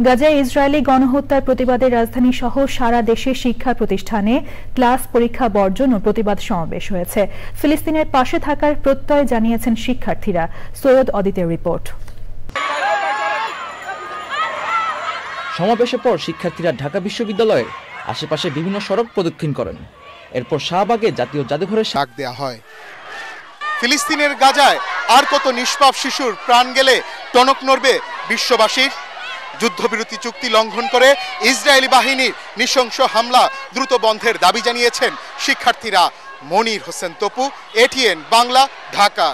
গাজায় ইসরায়েলি গণহত্যার প্রতিবাদে রাজধানী সহ সারা দেশে শিক্ষা প্রতিষ্ঠানে ক্লাস পরীক্ষা বর্জন ও প্রতিবাদ সমাবেশ হয়েছে। ফিলিস্তিনের পাশে থাকার প্রত্যয় জানিয়েছেন শিক্ষার্থীরা। সৈয়দ অদিতের রিপোর্ট। সমাবেশের পর শিক্ষার্থীরা ঢাকা বিশ্ববিদ্যালয়ের আশেপাশে বিভিন্ন সড়ক প্রদক্ষিণ করেন। এরপর শাহবাগে জাতীয় জাদুঘরে ডাক দেয়া হয়। ফিলিস্তিনের গাজায় আর কত নিষ্পাপ শিশুর প্রাণ গেলে টনক নড়বে বিশ্ববাসীর? যুদ্ধবিরতি চুক্তি লঙ্ঘন করে ইসরায়েলি বাহিনীর নৃশংস হামলা দ্রুত বন্ধের দাবি জানিয়েছেন শিক্ষার্থীরা। মনির হোসেন তপু, এটিএন বাংলা, ঢাকা।